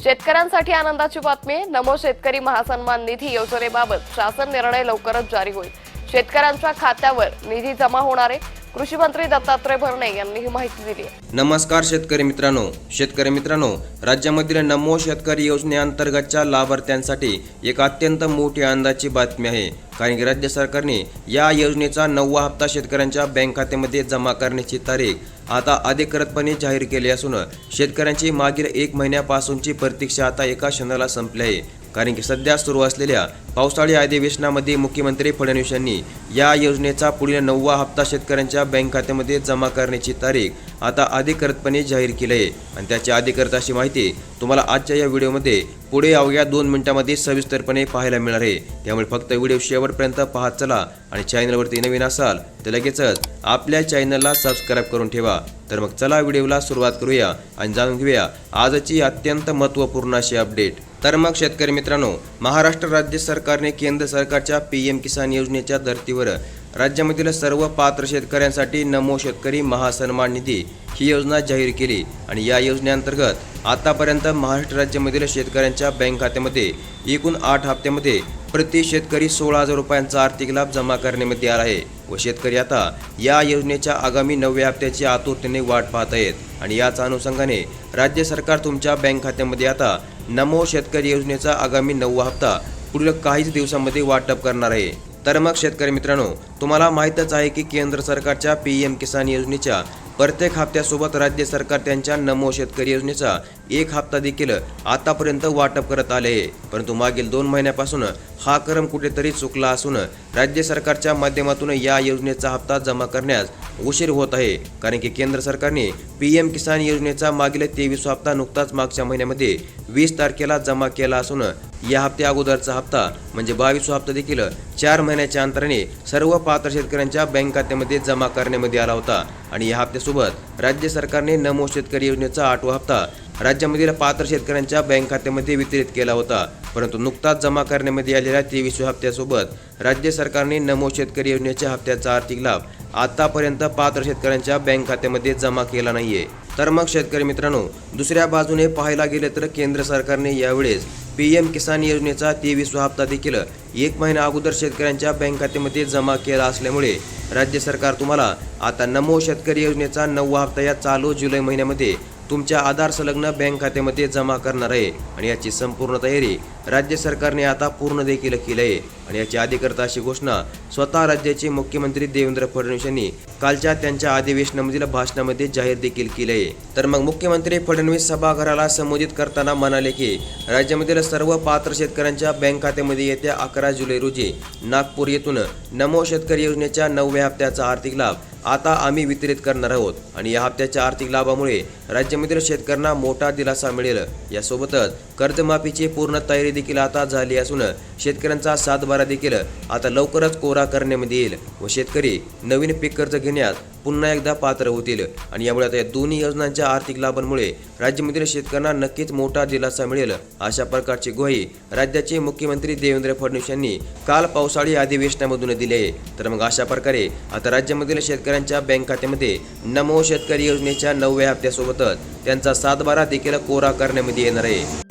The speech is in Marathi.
शेतकऱ्यांसाठी आनंदाची बातमी. नमो शेतकरी महासन्मान निधी योजनेबाबत शासन निर्णय लवकरच जारी होईल. शेतकऱ्यांच्या खात्यावर निधी जमा होणार आहे. कृषी मंत्री दत्तात्रय भरणे यांनी ही माहिती दिली आहे. नमस्कार शेतकरी मित्रांनो, राज्यामधील नमो शेतकरी योजनेअंतर्गतच्या लाभार्थ्यांसाठी एक अत्यंत मोठी आनंदाची बातमी आहे. कारण की राज्य सरकारने या योजनेचा 9वा हप्ता शेतकऱ्यांच्या बँक खात्यामध्ये जमा करण्याची तारीख आता अधिकृतपणे जाहीर केली असून शेतकऱ्यांची मागील 1 महिन्यापासूनची प्रतीक्षा आता एका क्षणाला संपली आहे. कारण की सध्या सुरू असलेल्या पावसाळी अधिवेशनामध्ये मुख्यमंत्री फडणवीस यांनी या योजनेचा पुढील 9वा हप्ता शेतकऱ्यांच्या बँक खात्यामध्ये जमा करण्याची तारीख आता अधिकृतपणे जाहीर केली आहे. आणि त्याची अधिकृत अशी माहिती तुम्हाला आजच्या या व्हिडिओमध्ये पुढे अवघ्या 2 मिनिटांमध्ये सविस्तरपणे पाहायला मिळणार आहे. त्यामुळे फक्त व्हिडिओ शेवटपर्यंत पाहत चला आणि चॅनलवरती नवीन असाल तर लगेचच आपल्या चॅनलला सबस्क्राईब करून ठेवा. तर मग चला व्हिडिओला सुरुवात करूया आणि जाणून घेऊया आजची अत्यंत महत्त्वपूर्ण अशी अपडेट. तर मग शेतकरी मित्रांनो, महाराष्ट्र राज्य सरकारने केंद्र सरकारच्या PM किसान योजनेच्या धर्तीवर राज्यामधील सर्व पात्र शेतकऱ्यांसाठी नमो शेतकरी महासन्मान निधी ही योजना जाहीर केली. आणि या योजनेअंतर्गत आतापर्यंत महाराष्ट्र राज्यामधील शेतकऱ्यांच्या बँक खात्यामध्ये एकूण 8 हप्त्यामध्ये प्रति शेतकरी 16,000 रुपयांचा आर्थिक लाभ जमा करण्यामध्ये आला आहे. व शेतकरी आता या योजनेच्या आगामी 9व्या हप्त्याची आतुरतेने वाट पाहत आहेत. आणि याच अनुषंगाने राज्य सरकार तुमच्या बँक खात्यामध्ये आता नमो शेतकरी योजनेचा आगामी 9वा हप्ता पुढील काहीच दिवसांमध्ये वाटप करणार आहे. तर मग शेतकरी मित्रांनो, तुम्हाला माहीतच आहे की केंद्र सरकारच्या PM किसान योजनेच्या प्रत्येक हप्त्यासोबत राज्य सरकार त्यांच्या नमो शेतकरी योजनेचा 1 हप्ता देखील आतापर्यंत वाटप करत आले आहे. परंतु मागील 2 महिन्यापासून हा क्रम कुठेतरी चुकला असून राज्य सरकारच्या माध्यमातून या योजनेचा हप्ता जमा करण्यास उशीर होत आहे. कारण की केंद्र सरकारने PM किसान योजनेचा मागील 23 हप्ता नुकताच मागच्या महिन्यामध्ये 20 तारखेला जमा केला असून या हप्त्या अगोदरचा हप्ता म्हणजे 22 हप्ता देखील 4 महिन्याच्या अंतराने सर्व पात्र शेतकऱ्यांच्या बँक खात्यामध्ये जमा करण्यामध्ये आला होता. आणि या हप्त्यासोबत राज्य सरकारने नमो शेतकरी योजनेचा 8वा हप्ता राज्यामधील पात्र शेतकऱ्यांच्या बँक खात्यामध्ये वितरित केला होता. परंतु नुकताच जमा करण्यामध्ये आलेल्या 23व्या हप्त्यासोबत राज्य सरकारने नमो शेतकरी योजनेच्या हप्त्याचा आर्थिक लाभ आतापर्यंत पात्र शेतकऱ्यांच्या बँक खात्यामध्ये जमा केला नाहीये. तर मग शेतकरी मित्रांनो, दुसऱ्या बाजूने पाहायला गेले तर केंद्र सरकारने यावेळेस PM किसान योजनेचा 23वा हप्ता देखील 1 महिना अगोदर शेतकऱ्यांच्या बँक खात्यामध्ये जमा केला असल्यामुळे राज्य सरकार तुम्हाला आता नमो शेतकरी योजनेचा 9वा हप्ता या चालू जुलै महिन्यामध्ये तुमच्या आधार संलग्न बँक खात्यामध्ये जमा करणार आहे. आणि याची संपूर्ण तयारी राज्य सरकारने आता पूर्ण देखील केली आहे. आणि याची अधिकृत अशी घोषणा स्वतः राज्याचे मुख्यमंत्री देवेंद्र फडणवीस यांनी कालच्या त्यांच्या अधिवेशनामधील भाषणामध्ये जाहीर देखील केले आहे. तर मग मुख्यमंत्री फडणवीस सभागृहाला संबोधित करताना म्हणाले की राज्यामधील सर्व पात्र शेतकऱ्यांच्या बँक खात्यामध्ये येत्या 11 जुलै रोजी नागपूर येथून नमो शेतकरी योजनेच्या 9व्या हप्त्याचा आर्थिक लाभ आता आम्ही वितरित करणार आहोत. आणि या हप्त्याच्या आर्थिक लाभामुळे राज्यामधील शेतकऱ्यांना मोठा दिलासा मिळेल. यासोबतच कर्जमाफीची पूर्ण तयारी देखील आता झाली असून शेतकऱ्यांचा सातबारा देखील आता लवकरच कोरा करण्यामध्ये येईल व शेतकरी नवीन पीक कर्ज घेण्यास पुन्हा एकदा पात्र होतील. आणि यामुळे आता या दोन्ही योजनांच्या आर्थिक लाभांमुळे राज्यामधील शेतकऱ्यांना नक्कीच मोठा दिलासा मिळेल अशा प्रकारची ग्वाही राज्याचे मुख्यमंत्री देवेंद्र फडणवीस यांनी काल पावसाळी अधिवेशनामधून दिली आहे. तर मग अशा प्रकारे आता राज्यामधील शेतकऱ्यांच्या बँक खात्यामध्ये नमो शेतकरी योजनेच्या 9व्या हप्त्यासोबतच त्यांचा सातबारा देखील कोरा करण्यामध्ये येणार आहे.